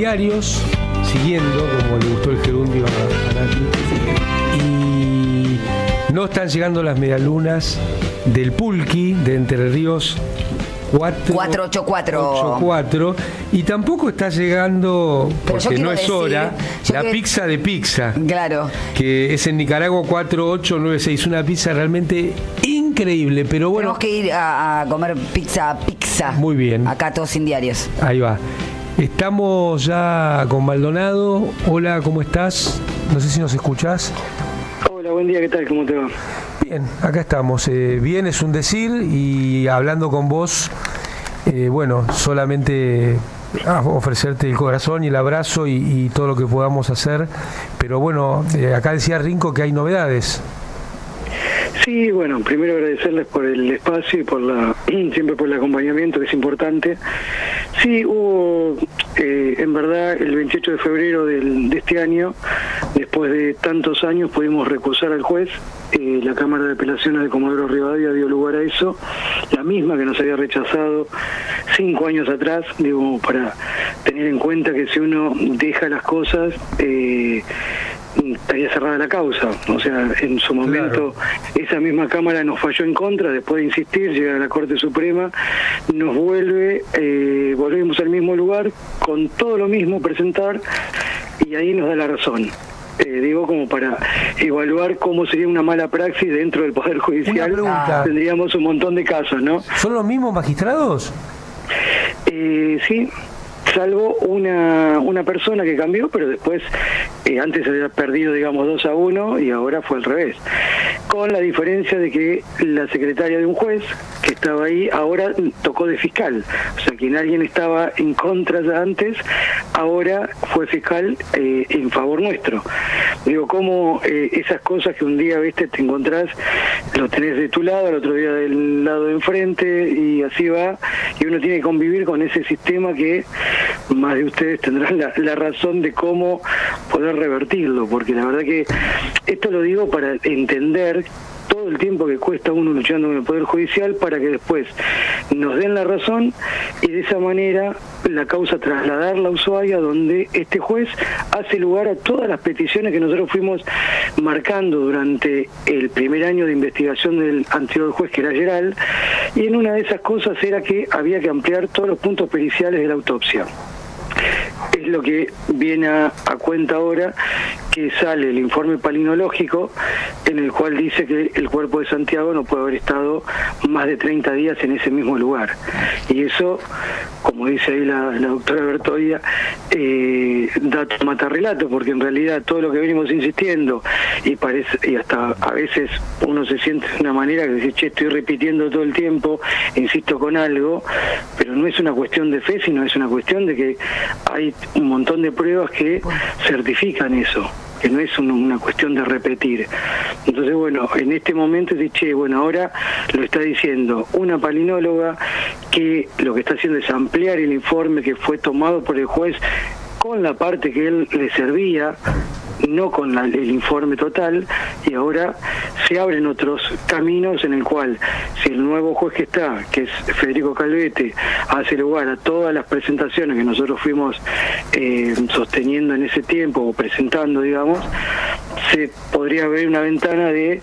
diarios, siguiendo, como le gustó el gerundio a Nati, y no están llegando las medialunas del Pulqui de Entre Ríos 484, y tampoco está llegando, porque no es hora, la pizza de pizza, claro, que es en Nicaragua 4896, una pizza realmente increíble, pero bueno, tenemos que ir a comer pizza. Muy bien, acá todos sin diarios. Ahí va. Estamos ya con Maldonado. Hola, ¿cómo estás? No sé si nos escuchás. Hola, buen día, ¿qué tal? ¿Cómo te va? Bien, acá estamos. Bien es un decir, y hablando con vos, bueno, solamente ofrecerte el corazón y el abrazo y todo lo que podamos hacer. Pero bueno, acá decía Rinco que hay novedades. Sí, bueno, primero agradecerles por el espacio y siempre por el acompañamiento, que es importante. Sí, hubo, en verdad, el 28 de febrero de este año, después de tantos años, pudimos recusar al juez. La Cámara de Apelaciones de Comodoro Rivadavia dio lugar a eso, la misma que nos había rechazado 5 años atrás, digo, para tener en cuenta que si uno deja las cosas, estaría cerrada la causa. O sea, en su momento, claro, esa misma Cámara nos falló en contra, después de insistir, llega a la Corte Suprema, nos volvemos al mismo lugar, con todo lo mismo presentar, y ahí nos da la razón. Digo, como para evaluar cómo sería una mala praxis dentro del Poder Judicial. Tendríamos un montón de casos, ¿no? ¿Son los mismos magistrados? Sí, salvo una persona que cambió, pero después, antes había perdido, digamos, 2-1, y ahora fue al revés. Con la diferencia de que la secretaria de un juez que estaba ahí ahora tocó de fiscal. O sea, quien alguien estaba en contra ya antes, ahora fue fiscal en favor nuestro. Digo, como esas cosas que un día, viste, te encontrás, lo tenés de tu lado, al otro día del lado de enfrente, y así va, y uno tiene que convivir con ese sistema que más de ustedes tendrán la razón de cómo poder revertirlo, porque la verdad que esto lo digo para entender todo el tiempo que cuesta uno luchando con el Poder Judicial, para que después nos den la razón y de esa manera la causa trasladarla a Ushuaia, donde este juez hace lugar a todas las peticiones que nosotros fuimos marcando durante el primer año de investigación del anterior juez, que era Geral, y en una de esas cosas era que había que ampliar todos los puntos periciales de la autopsia. Es lo que viene a cuenta ahora, que sale el informe palinológico, en el cual dice que el cuerpo de Santiago no puede haber estado más de 30 días en ese mismo lugar. Y eso, como dice ahí la doctora Bertoia, dato mata relato, porque en realidad todo lo que venimos insistiendo, y hasta a veces uno se siente de una manera que dice, che, estoy repitiendo todo el tiempo, insisto con algo, pero no es una cuestión de fe, sino es una cuestión de que hay un montón de pruebas que certifican eso, que no es una cuestión de repetir. Entonces, bueno, en este momento dice, bueno, ahora lo está diciendo una palinóloga, que lo que está haciendo es ampliar el informe que fue tomado por el juez con la parte que él le servía, no con el informe total, y ahora se abren otros caminos en el cual, si el nuevo juez que está, que es Federico Calvete, hace lugar a todas las presentaciones que nosotros fuimos sosteniendo en ese tiempo, o presentando, digamos, se podría ver una ventana de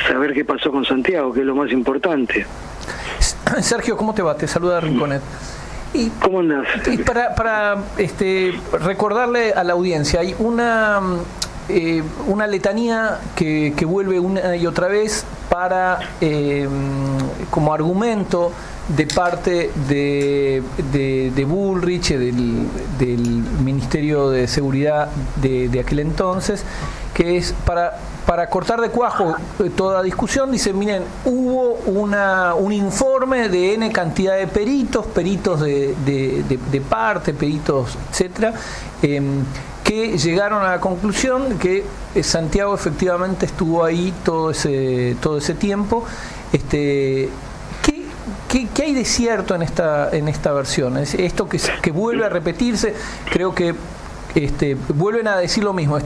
saber qué pasó con Santiago, que es lo más importante. Sergio, ¿cómo te va? Te saluda Rinconet. ¿Cómo andás? Y para recordarle a la audiencia, hay una letanía que vuelve una y otra vez para como argumento de parte de Bullrich, del Ministerio de Seguridad de aquel entonces, que es para cortar de cuajo toda discusión. Dice, miren, hubo un informe de N cantidad de peritos de parte, peritos, etcétera, que llegaron a la conclusión que Santiago efectivamente estuvo ahí todo ese tiempo. ¿Qué hay de cierto en esta versión? Es esto que vuelve a repetirse. Creo que vuelven a decir lo mismo.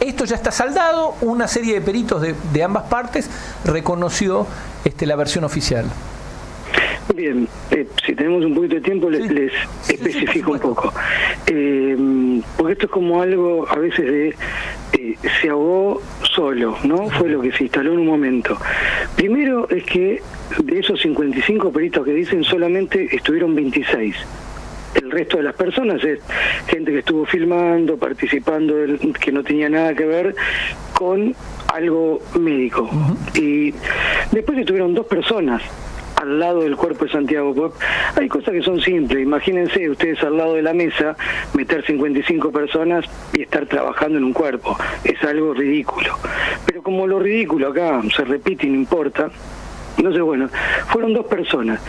Esto ya está saldado. Una serie de peritos de ambas partes reconoció la versión oficial. Bien, si tenemos un poquito de tiempo les especifico un poco. Porque esto es como algo a veces de se ahogó solo, ¿no? Fue lo que se instaló en un momento. Primero es que de esos 55 peritos que dicen solamente estuvieron 26. El resto de las personas es gente que estuvo filmando, participando, que no tenía nada que ver con algo médico. Y después estuvieron 2 personas al lado del cuerpo de Santiago. Hay cosas que son simples. Imagínense ustedes al lado de la mesa meter 55 personas y estar trabajando en un cuerpo. Es algo ridículo. Pero como lo ridículo acá se repite y no importa, entonces bueno, fueron 2 personas.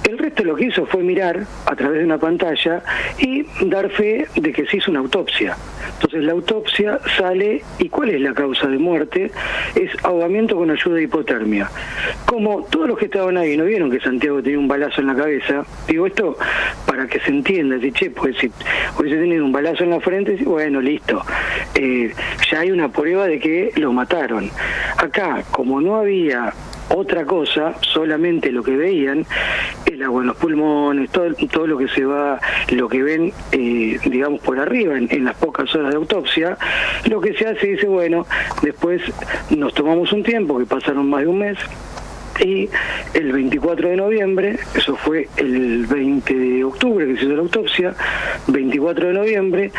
El resto lo que hizo fue mirar a través de una pantalla y dar fe de que se hizo una autopsia. Entonces la autopsia sale, ¿y cuál es la causa de muerte? Es ahogamiento con ayuda de hipotermia. Como todos los que estaban ahí no vieron que Santiago tenía un balazo en la cabeza, digo esto para que se entienda, pues si hubiese tenido un balazo en la frente, bueno, listo, ya hay una prueba de que lo mataron. Acá, como no había otra cosa, solamente lo que veían, el agua en los pulmones, todo lo que se va, lo que ven, digamos, por arriba, en las pocas horas de autopsia, lo que se hace, dice, bueno, después nos tomamos un tiempo, que pasaron más de un mes, y el 24 de noviembre, eso fue el 20 de octubre que se hizo la autopsia, 24 de noviembre,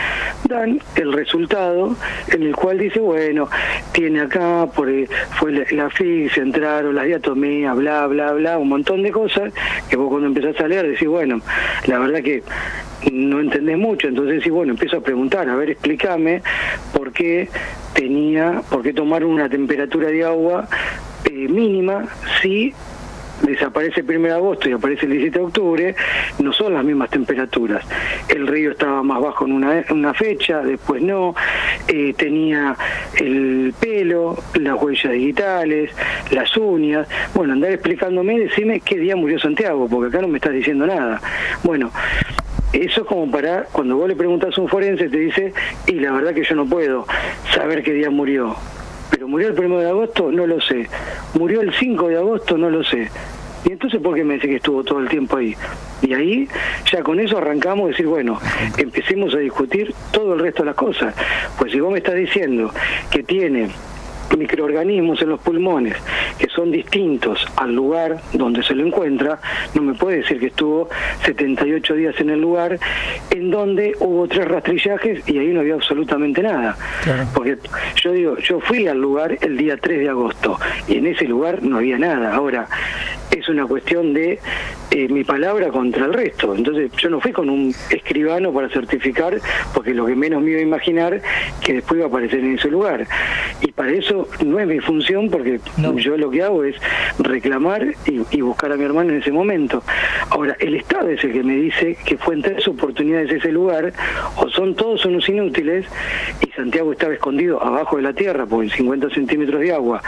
dan el resultado en el cual dice, bueno, tiene acá, fue la asfixia, entraron las diatomías, bla, bla, bla, un montón de cosas, que vos cuando empezás a leer decís, bueno, la verdad que no entendés mucho, entonces decís, bueno, empiezo a preguntar, a ver, explícame por qué tomaron una temperatura de agua mínima si desaparece el 1 de agosto y aparece el 17 de octubre, no son las mismas temperaturas. El río estaba más bajo en una fecha, después no, tenía el pelo, las huellas digitales, las uñas. Bueno, andar explicándome, decime qué día murió Santiago, porque acá no me estás diciendo nada. Bueno, eso es como para, cuando vos le preguntas a un forense, te dice, y la verdad que yo no puedo saber qué día murió. Pero murió el 1 de agosto, no lo sé. Murió el 5 de agosto, no lo sé. Y entonces, ¿por qué me dice que estuvo todo el tiempo ahí? Y ahí, ya con eso arrancamos a decir, bueno, empecemos a discutir todo el resto de las cosas. Pues si vos me estás diciendo que tiene microorganismos en los pulmones que son distintos al lugar donde se lo encuentra, no me puede decir que estuvo 78 días en el lugar en donde hubo 3 rastrillajes y ahí no había absolutamente nada. Claro. Porque yo fui al lugar el día 3 de agosto y en ese lugar no había nada. Ahora, es una cuestión de mi palabra contra el resto. Entonces yo no fui con un escribano para certificar, porque lo que menos me iba a imaginar que después iba a aparecer en ese lugar. Y para eso no es mi función, porque yo lo que hago es reclamar y buscar a mi hermano en ese momento. Ahora, el Estado es el que me dice que fue en 3 oportunidades ese lugar, o son todos unos inútiles, y Santiago estaba escondido abajo de la tierra, por 50 centímetros de agua,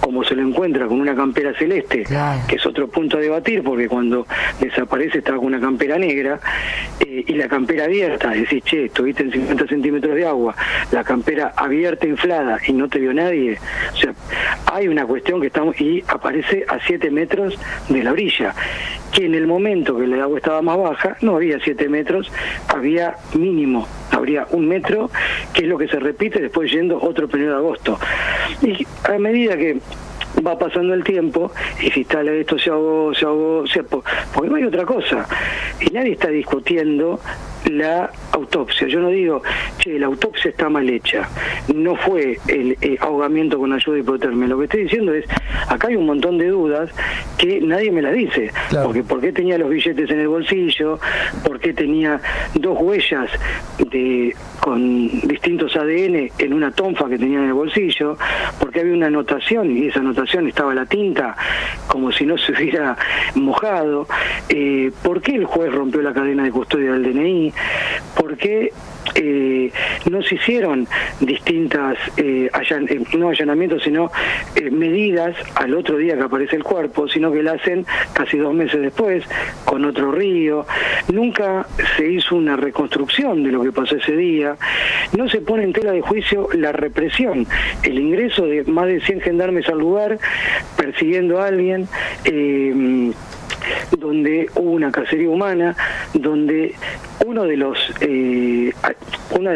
como se lo encuentra con una campera celeste, claro, que es otro punto a debatir, porque cuando desaparece estaba con una campera negra, y la campera abierta, decís, che, estuviste en 50 centímetros de agua, la campera abierta, inflada, y no te vio nadie. O sea, hay una cuestión que estamos, y aparece a 7 metros de la orilla, que en el momento que el agua estaba más baja, no había 7 metros, había mínimo, habría 1 metro, que es lo que se repite después yendo otro 1 de agosto. Y a medida que va pasando el tiempo, y si está esto se ahogó, porque no hay otra cosa, y nadie está discutiendo la autopsia. Yo no digo, che, la autopsia está mal hecha, no fue el ahogamiento con ayuda de hipotermia. Lo que estoy diciendo es, acá hay un montón de dudas que nadie me las dice. Claro. Porque ¿por qué tenía los billetes en el bolsillo? ¿Por qué tenía 2 huellas con distintos ADN en una tonfa que tenía en el bolsillo? Porque había una anotación, y esa anotación estaba la tinta como si no se hubiera mojado. ¿Por qué el juez rompió la cadena de custodia del DNI? ¿Por qué no se hicieron distintas, no allanamientos, sino medidas al otro día que aparece el cuerpo, sino que la hacen casi 2 meses después, con otro río? Nunca se hizo una reconstrucción de lo que pasó ese día. No se pone en tela de juicio la represión, el ingreso de más de 100 gendarmes al lugar, persiguiendo a alguien, donde hubo una cacería humana, donde una de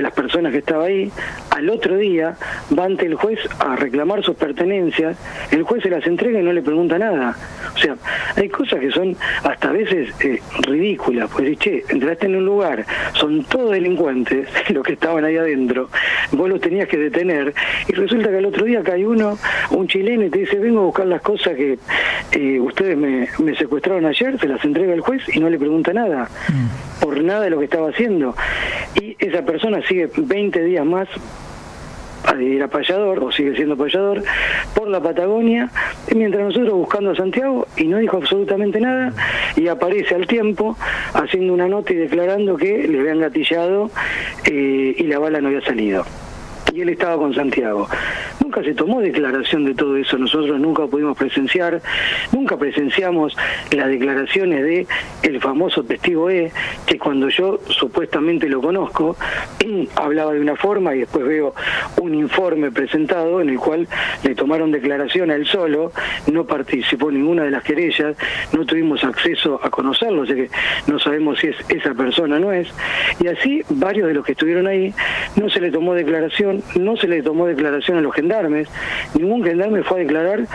las personas que estaba ahí, al otro día va ante el juez a reclamar sus pertenencias, el juez se las entrega y no le pregunta nada. O sea, hay cosas que son hasta a veces ridículas, pues che, entraste en un lugar, son todos delincuentes los que estaban ahí adentro, vos los tenías que detener, y resulta que al otro día cae un chileno y te dice, vengo a buscar las cosas que ustedes me secuestraron ayer, se las entrega el juez y no le pregunta nada, por nada de lo que estaba haciendo. Y esa persona sigue 20 días más, era payador, o sigue siendo payador, por la Patagonia, mientras nosotros buscando a Santiago, y no dijo absolutamente nada, y aparece al tiempo haciendo una nota y declarando que le habían gatillado y la bala no había salido. Y él estaba con Santiago. Nunca se tomó declaración de todo eso, nosotros nunca pudimos presenciar, nunca presenciamos las declaraciones de el famoso testigo E, que cuando yo supuestamente lo conozco, hablaba de una forma y después veo un informe presentado en el cual le tomaron declaración a él solo, no participó en ninguna de las querellas, no tuvimos acceso a conocerlo, o sea que no sabemos si es esa persona o no es, y así varios de los que estuvieron ahí no se le tomó declaración, no se le tomó declaración a los gendarmes, ningún gendarme fue a declarar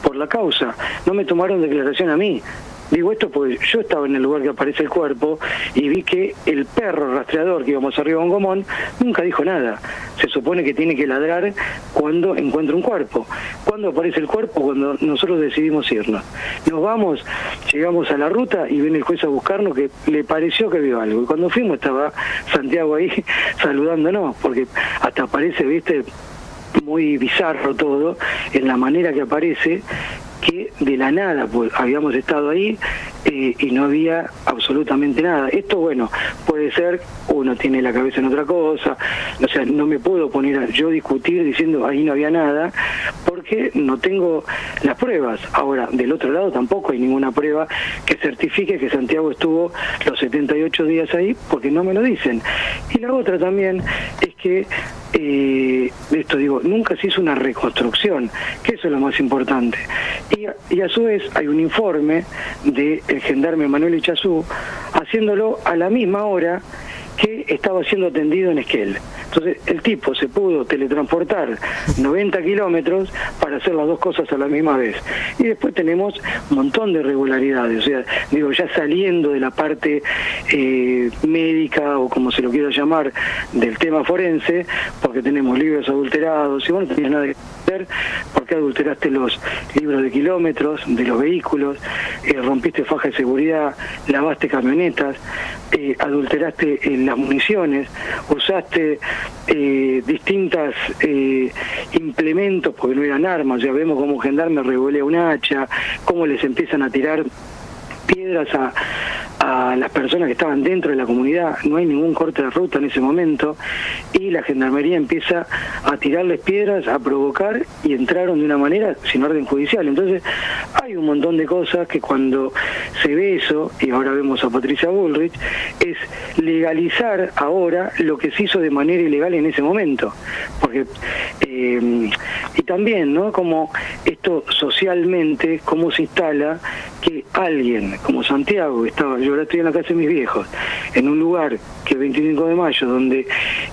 por la causa, no me tomaron declaración a mí. Digo esto porque yo estaba en el lugar que aparece el cuerpo y vi que el perro rastreador que íbamos arriba en Gomón nunca dijo nada. Se supone que tiene que ladrar cuando encuentra un cuerpo. ¿Cuándo aparece el cuerpo? Cuando nosotros decidimos irnos. Nos vamos, llegamos a la ruta y viene el juez a buscarnos, que le pareció que vio algo. Y cuando fuimos estaba Santiago ahí saludándonos, porque hasta parece, viste, muy bizarro todo en la manera que aparece, que de la nada pues habíamos estado ahí y no había absolutamente nada. Esto, bueno, puede ser, uno tiene la cabeza en otra cosa, o sea, no me puedo poner a yo discutir diciendo ahí no había nada, porque no tengo las pruebas. Ahora, del otro lado tampoco hay ninguna prueba que certifique que Santiago estuvo los 78 días ahí, porque no me lo dicen. Y la otra también es que esto digo, nunca se hizo una reconstrucción, que eso es lo más importante. Y a su vez hay un informe del gendarme Manuel Ichazú haciéndolo a la misma hora que estaba siendo atendido en Esquel. Entonces el tipo se pudo teletransportar 90 kilómetros para hacer las dos cosas a la misma vez. Y después tenemos un montón de irregularidades, o sea, digo, ya saliendo de la parte médica o como se lo quiera llamar del tema forense, porque tenemos libros adulterados, y vos no tenías nada que hacer, porque adulteraste los libros de kilómetros de los vehículos, rompiste faja de seguridad, lavaste camionetas, adulteraste las municiones, usaste distintas implementos, porque no eran armas, ya vemos cómo un gendarme revolea un hacha, cómo les empiezan a tirar piedras a las personas que estaban dentro de la comunidad. No hay ningún corte de ruta en ese momento y la gendarmería empieza a tirarles piedras, a provocar, y entraron de una manera sin orden judicial. Entonces hay un montón de cosas que cuando se ve eso, y ahora vemos a Patricia Bullrich, es legalizar ahora lo que se hizo de manera ilegal en ese momento, porque y también, ¿no?, como esto socialmente, cómo se instala que alguien como Santiago, yo ahora estoy en la casa de mis viejos, en un lugar que es 25 de mayo, donde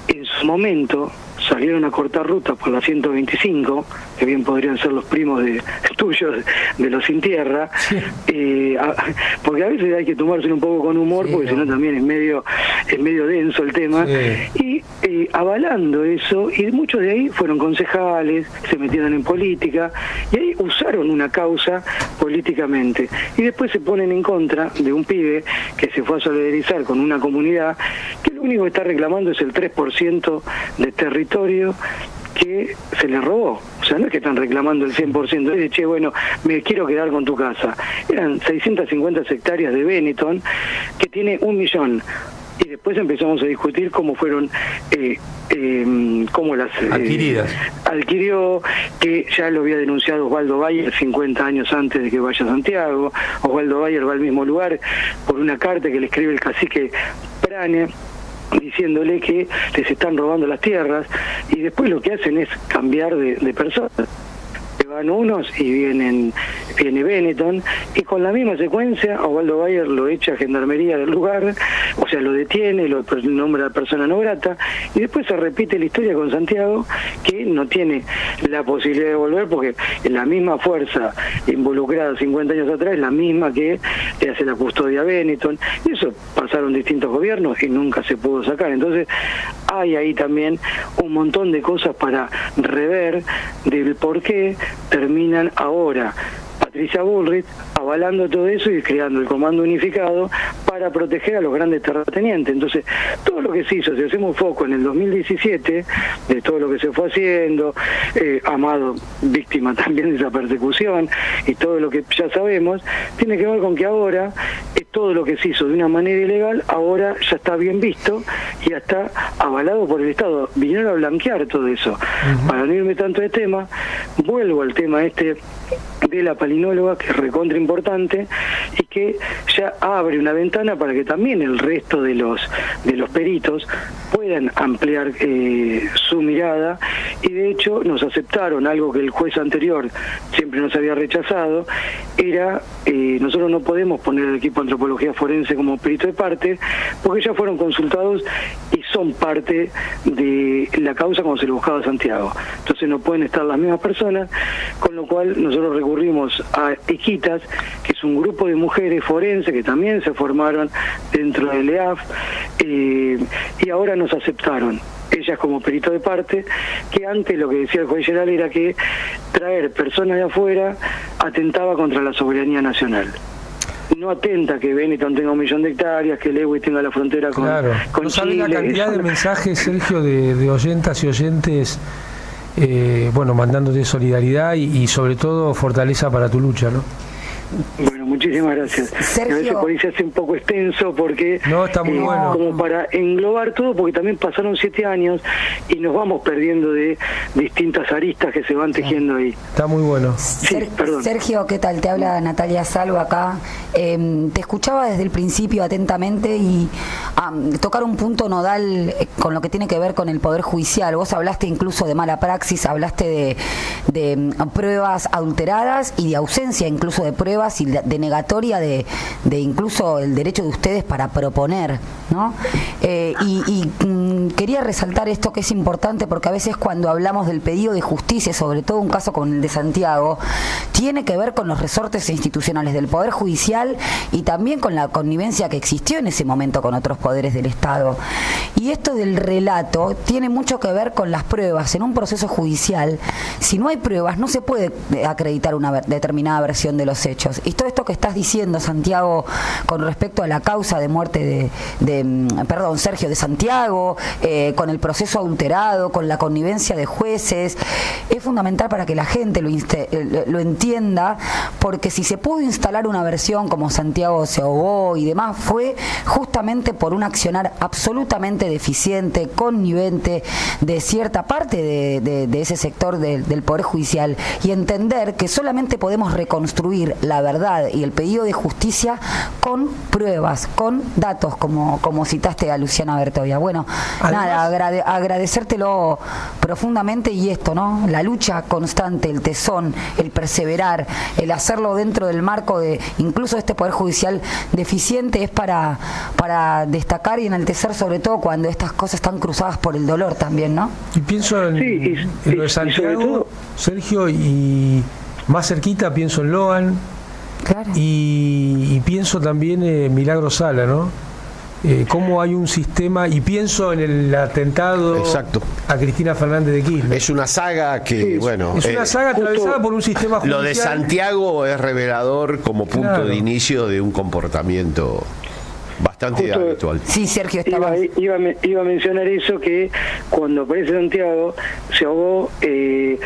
en su momento salieron a cortar rutas por la 125, que bien podrían ser los primos tuyos de los sin tierra, sí. Porque a veces hay que tomárselo un poco con humor, sí, porque si no también es medio denso el tema, sí. Y avalando eso, y muchos de ahí fueron concejales, se metieron en política, y ahí usaron una causa políticamente, y después se ponen en contra de un pibe que se fue a solidarizar con una comunidad que lo único que está reclamando es el 3% de territorio que se le robó. O sea, no es que están reclamando el 100%, es de, che, bueno, me quiero quedar con tu casa. Eran 650 hectáreas de Benetton, que tiene 1 millón. Y después empezamos a discutir cómo fueron, cómo las adquirió, que ya lo había denunciado Osvaldo Bayer 50 años antes de que vaya a Santiago. Osvaldo Bayer va al mismo lugar por una carta que le escribe el cacique Prane, diciéndole que les están robando las tierras, y después lo que hacen es cambiar de personas. Se van unos y vienen viene Benetton, y con la misma secuencia a Osvaldo Bayer lo echa a Gendarmería del lugar, o sea, lo detiene, lo nombra persona no grata, y después se repite la historia con Santiago, que no tiene la posibilidad de volver porque la misma fuerza involucrada 50 años atrás es la misma que le hace la custodia a Benetton, y eso pasaron distintos gobiernos y nunca se pudo sacar. Entonces hay ahí también un montón de cosas para rever del por qué terminan ahora Patricia Bullrich avalando todo eso y creando el Comando Unificado para proteger a los grandes terratenientes. Entonces, todo lo que se hizo, si hacemos foco en el 2017, de todo lo que se fue haciendo, Amado víctima también de esa persecución, y todo lo que ya sabemos, tiene que ver con que ahora todo lo que se hizo de una manera ilegal, ahora ya está bien visto y ya está avalado por el Estado. Vinieron a blanquear todo eso. Para no irme tanto de tema, vuelvo al tema de la palinóloga, que es recontra importante y que ya abre una ventana para que también el resto de los peritos puedan ampliar su mirada, y de hecho nos aceptaron algo que el juez anterior siempre nos había rechazado, era nosotros no podemos poner el equipo de antropología forense como perito de parte porque ya fueron consultados y son parte de la causa cuando se lo buscaba a Santiago, entonces no pueden estar las mismas personas, con lo cual nosotros recurrimos a Equitas, que es un grupo de mujeres forenses que también se formaron dentro del EAF, y ahora nos aceptaron ellas como perito de parte, que antes lo que decía el juez general era que traer personas de afuera atentaba contra la soberanía nacional. No atenta que Benetton tenga 1 millón de hectáreas, que Lewis tenga la frontera con, con no Chile. saben la cantidad de mensajes, Sergio, de oyentas y oyentes, mandándote solidaridad y sobre todo fortaleza para tu lucha, ¿no? Bueno, muchísimas gracias. Sergio. A veces por ahí se hace un poco extenso porque no, está muy bueno, como para englobar todo, porque también pasaron 7 años y nos vamos perdiendo de distintas aristas que se van tejiendo ahí. Está muy bueno. Sí, perdón. Sergio, ¿qué tal? Te habla Natalia Salvo acá. Te escuchaba desde el principio atentamente y tocar un punto nodal con lo que tiene que ver con el Poder Judicial. Vos hablaste incluso de mala praxis, hablaste de pruebas adulteradas y de ausencia incluso de pruebas y de negatoria de incluso el derecho de ustedes para proponer, ¿no? Quería resaltar esto que es importante, porque a veces cuando hablamos del pedido de justicia, sobre todo un caso como el de Santiago, tiene que ver con los resortes institucionales del Poder Judicial y también con la connivencia que existió en ese momento con otros poderes del Estado. Y esto del relato tiene mucho que ver con las pruebas. En un proceso judicial, si no hay pruebas, no se puede acreditar una determinada versión de los hechos. Y todo esto que estás diciendo, Santiago, con respecto a la causa de muerte Sergio, de Santiago, con el proceso adulterado, con la connivencia de jueces, es fundamental para que la gente lo entienda, porque si se pudo instalar una versión como Santiago se ahogó y demás, fue justamente por un accionar absolutamente deficiente, connivente de cierta parte de ese sector del Poder Judicial, y entender que solamente podemos reconstruir la verdad y el pedido de justicia con pruebas, con datos, como citaste a Luciana Bertoia. Bueno, además, agradecértelo profundamente, y esto, ¿no? La lucha constante, el tesón, el perseverar, el hacerlo dentro del marco de incluso este Poder Judicial deficiente, es para destacar y enaltecer, sobre todo cuando estas cosas están cruzadas por el dolor también, ¿no? Y pienso en lo de Santiago, Sergio, y más cerquita pienso en Loan. Claro. Y pienso también en Milagro Sala, ¿no? Cómo hay un sistema, y pienso en el atentado a Cristina Fernández de Kirchner. Es una saga que, es una saga atravesada por un sistema judicial. Lo de Santiago es revelador como punto de inicio de un comportamiento bastante habitual. Sí, Sergio, iba a mencionar eso, que cuando aparece Santiago se ahogó, y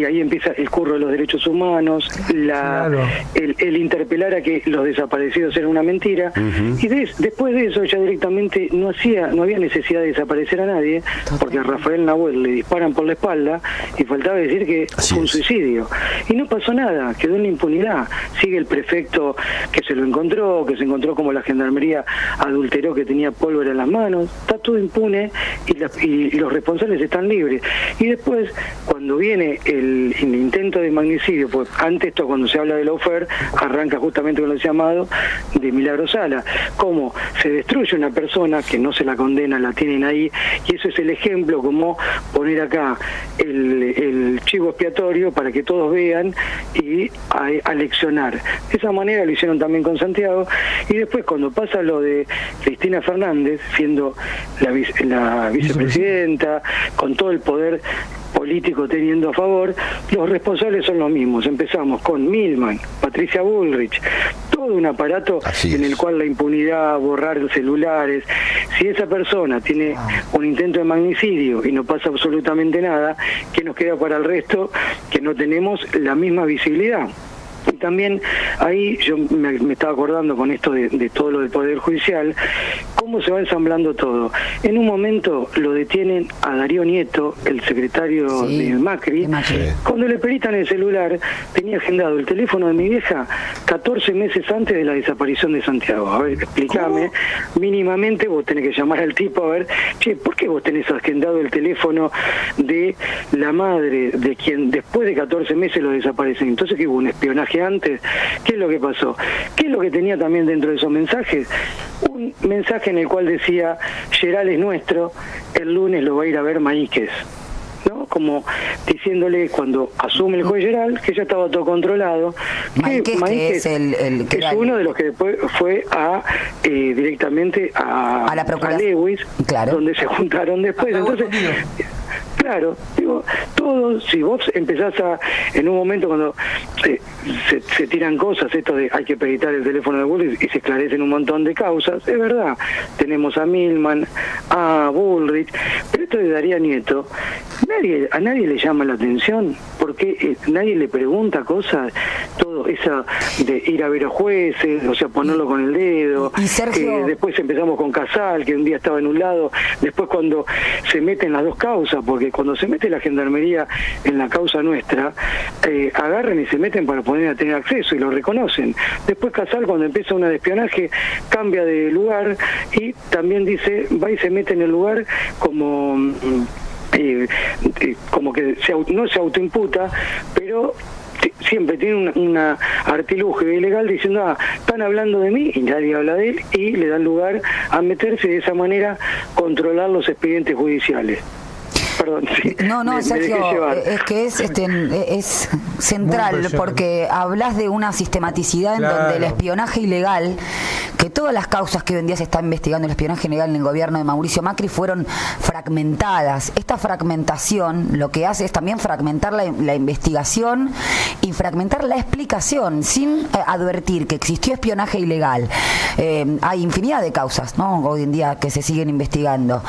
ahí empieza el curro de los derechos humanos, el interpelar a que los desaparecidos eran una mentira, y después de eso ya directamente no había necesidad de desaparecer a nadie, porque a Rafael Nahuel le disparan por la espalda y faltaba decir que fue un suicidio, y no pasó nada, quedó en la impunidad. Sigue el prefecto que se lo encontró, que se encontró como la gendarmería adulteró, que tenía pólvora en las manos, está todo impune y los responsables están libres. Y después, cuando viene el intento de magnicidio, pues antes esto, cuando se habla de lawfare, arranca justamente con el llamado de Milagro Sala, cómo se destruye una persona que no se la condena, la tienen ahí, y eso es el ejemplo, como poner acá el chivo expiatorio para que todos vean y aleccionar. De esa manera lo hicieron también con Santiago, y después cuando pasa lo de Cristina Fernández, siendo la vicepresidenta, con todo el poder político teniendo a favor, los responsables son los mismos. Empezamos con Milman, Patricia Bullrich, todo un aparato en el cual la impunidad, borrar celulares. Si esa persona tiene un intento de magnicidio y no pasa absolutamente nada, ¿qué nos queda para el resto? Que no tenemos la misma visibilidad. Y también ahí yo me estaba acordando con esto de todo lo del Poder Judicial, cómo se va ensamblando todo. En un momento lo detienen a Darío Nieto, el secretario de Macri. Cuando le peritan el celular, tenía agendado el teléfono de mi vieja 14 meses antes de la desaparición de Santiago. A ver, explícame, mínimamente vos tenés que llamar al tipo a ver, che, ¿por qué vos tenés agendado el teléfono de la madre de quien después de 14 meses lo desaparecen? Entonces, ¿qué hubo? ¿Un espionaje antes? ¿Qué es lo que pasó? ¿Qué es lo que tenía también dentro de esos mensajes? Un mensaje en el cual decía, Geral es nuestro, el lunes lo va a ir a ver Maíquez, ¿no? Como diciéndole, cuando asume el juez Geral, que ya estaba todo controlado. Maíquez, que es es uno de los que después fue directamente a la Lewis, claro, donde se juntaron después. Entonces, claro, digo, todo, si vos empezás en un momento cuando se tiran cosas, esto de hay que peritar el teléfono de Bullrich y se esclarecen un montón de causas, es verdad, tenemos a Milman, a Bullrich, pero esto de Darío Nieto, a nadie le llama la atención, porque nadie le pregunta cosas, todo esa de ir a ver a jueces, o sea, ponerlo con el dedo, y Sergio, después empezamos con Casal, que un día estaba en un lado, después cuando se meten las dos causas, porque cuando se mete la gendarmería en la causa nuestra, agarran y se meten para poder tener acceso y lo reconocen. Después Casal, cuando empieza una de espionaje, cambia de lugar y también dice, va y se mete en el lugar como que no se autoimputa, pero siempre tiene una artilugio ilegal diciendo, están hablando de mí, y nadie habla de él, y le dan lugar a meterse, de esa manera controlar los expedientes judiciales. Perdón, sí, no, Sergio, es que es central, porque hablas de una sistematicidad en donde el espionaje ilegal, que todas las causas que hoy en día se está investigando el espionaje ilegal en el gobierno de Mauricio Macri fueron fragmentadas. Esta fragmentación lo que hace es también fragmentar la investigación y fragmentar la explicación, sin advertir que existió espionaje ilegal. Hay infinidad de causas, ¿no?, hoy en día que se siguen investigando,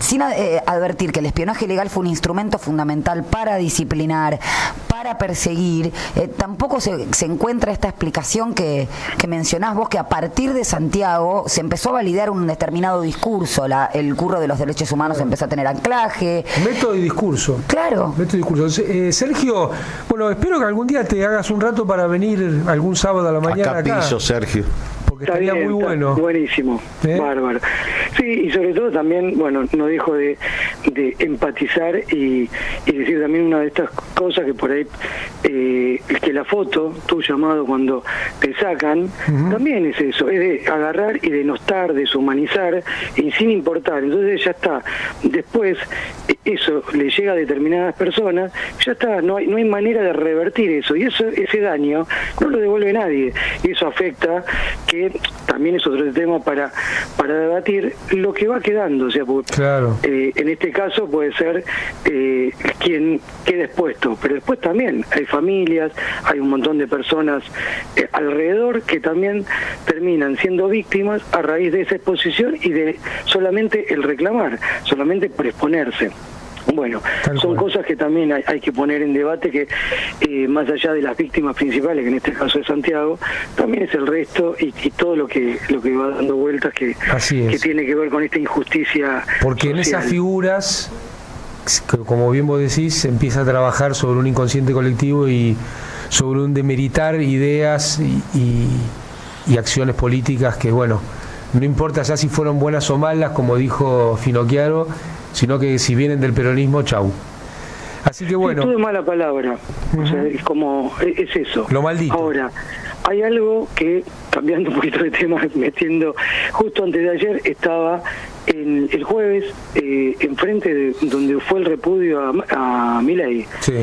sin advertir que el espionaje ilegal fue un instrumento fundamental para disciplinar, para perseguir. Tampoco se encuentra esta explicación que mencionás vos, que a partir de Santiago se empezó a validar un determinado discurso, el curro de los derechos humanos empezó a tener anclaje. Método y discurso. Claro. Método y discurso. Sergio, bueno, espero que algún día te hagas un rato para venir algún sábado a la mañana acá. Piso, Sergio. Está estaría bien, muy bueno. Buenísimo, bárbaro. Sí, y sobre todo también, bueno, no dejo de empatizar y decir también una de estas cosas que por ahí, que la foto, tu llamado cuando te sacan, también es eso, es de agarrar y denostar, deshumanizar, y sin importar. Entonces ya está. Después, eso le llega a determinadas personas, ya está, no hay manera de revertir eso, y ese daño no lo devuelve nadie, y eso afecta, que también es otro tema para debatir, lo que va quedando, o sea, claro. En este caso puede ser quien quede expuesto, pero después también hay familias, hay un montón de personas alrededor que también terminan siendo víctimas a raíz de esa exposición y de solamente el reclamar, solamente por exponerse. Bueno, son cosas que también hay que poner en debate, que más allá de las víctimas principales, que en este caso es Santiago, también es el resto y todo lo que va dando vueltas, que tiene que ver con esta injusticia porque social. En esas figuras, como bien vos decís, se empieza a trabajar sobre un inconsciente colectivo y sobre un demeritar ideas y acciones políticas que, bueno, no importa ya si fueron buenas o malas, como dijo Finocchiaro, sino que si vienen del peronismo, chau. Así que bueno. Todo es mala palabra, o sea, es como, es eso. Lo maldito. Ahora, hay algo que, cambiando un poquito de tema, metiendo, justo antes de ayer estaba el jueves, enfrente de donde fue el repudio a Milei. Sí.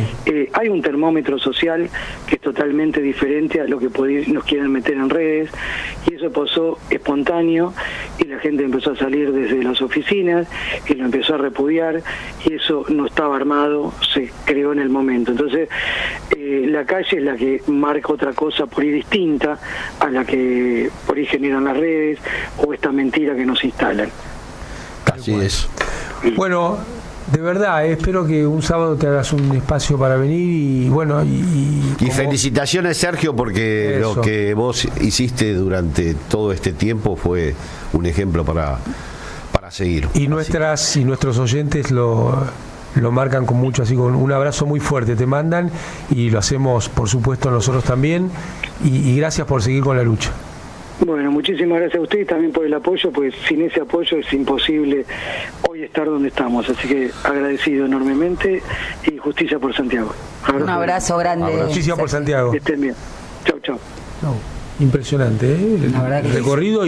Hay un termómetro social que es totalmente diferente a lo que nos quieren meter en redes, y eso pasó espontáneo, y la gente empezó a salir desde las oficinas y lo empezó a repudiar, y eso no estaba armado, se creó en el momento. Entonces, la calle es la que marca otra cosa por ahí distinta a la que por ahí generan las redes o esta mentira que nos instalan. Así es. Bueno, de verdad, espero que un sábado te hagas un espacio para venir y bueno. Y felicitaciones, Sergio, porque Eso. lo que vos hiciste durante todo este tiempo fue un ejemplo para seguir. Y nuestros oyentes lo marcan con mucho, así con un abrazo muy fuerte te mandan, y lo hacemos por supuesto nosotros también, y gracias por seguir con la lucha. Bueno, muchísimas gracias a usted y también por el apoyo, pues sin ese apoyo es imposible hoy estar donde estamos, así que agradecido enormemente, y justicia por Santiago. Un abrazo grande. Justicia por Santiago. Que estén bien. Chau, chau. No, impresionante, ¿eh? La verdad que el recorrido.